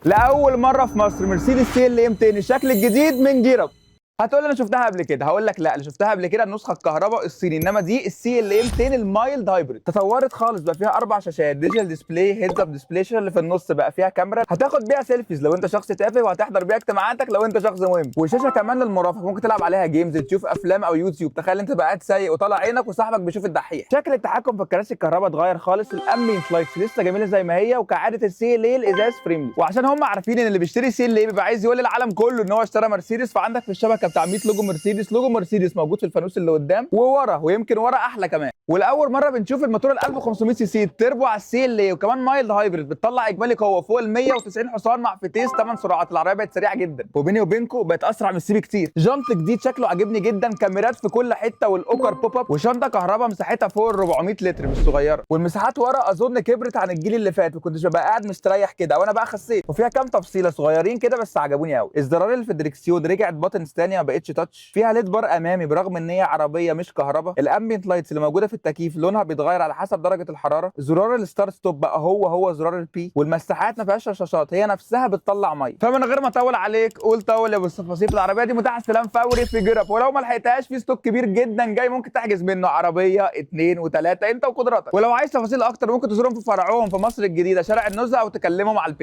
لاول مره في مصر مرسيدس سي ال ام 200 الشكل الجديد من جيرب. هتقول لي انا شفتها قبل كده، هقول لك لا، اللي شفتها قبل كده النسخه الكهرباء الصيني، انما دي السي ال ام 200 المايلد هايبريد. تطورت خالص، بقى فيها 4 شاشات ديجيتال ديسبلاي، هيدز اب ديسبلاي، اللي في النص بقى فيها كاميرا هتاخد بيها سيلفيز لو انت شخص تافه، وهتحضر بيها اجتماعاتك لو انت شخص مهم. والشاشه كمان للمرافق، ممكن تلعب عليها جيمز، تشوف افلام او يوتيوب. تخيل انت بقى قاعد سايق وطالع عينك وصاحبك بيشوف الدحيح. شكل التحكم في الكراسي الكهرباء اتغير خالص، الامبيانت لايتس لسه جميله زي ما هي، وكعاده السي ال اي الازاز فريملي. وعشان هم عارفين ان اللي بيشتري سي ال اي بيبقى عايز يقول للعالم كله ان هو اشترى مرسيدس، فعندك في الشبكه بتاع 100 لوجو مرسيدس. لوجو مرسيدس موجود في الفانوس اللي قدام وورا، ويمكن ورا احلى كمان. ولاول مره بنشوف الموتور ال 1500 سي سي التربو على السي ال اي، وكمان مايلد هايبريد بتطلع اجمالي قوه فوق ال 190 حصان مع فتيس 8 سرعات. العربيه بقت سريعه جدا، وبيني وبينكم بقت اسرع من السي كتير. جنط جديد شكله عاجبني جدا، كاميرات في كل حته، والاوكر بوب اب، وشنطه كهرباء مساحتها فوق ال 400 لتر مش صغيره. والمساحات ورا اظن كبرت عن الجيل اللي فات، وكنتش ببقى قاعد مستريح كده، وانا بقى خسيت. وفيها كام تفصيله صغيرين كده بس عجبوني قوي. الزرار اللي في الدركسيون رجعت باتنز ثانيه، ما بقتش تاتش. فيها ليد بار امامي برغم ان هي عربيه مش كهرباء. الامبيانت لايتس اللي موجوده في التكييف لونها بيتغير على حسب درجه الحراره. زرار الستارت ستوب بقى هو زرار البي. والمساحات ما فيهاش رشاشات، هي نفسها بتطلع ميه. فمن غير ما اطول عليك، قول طول يا ابو التفاصيل. العربيه دي متاحه استلام فوري في جرب، ولو ما لحقتهاش في ستوك كبير جدا جاي، ممكن تحجز منه عربيه 2 و3 انت وقدراتك. ولو عايز تفاصيل اكتر ممكن تزورهم في فرعهم في مصر الجديده شارع النزهه، او تكلمهم على البيج.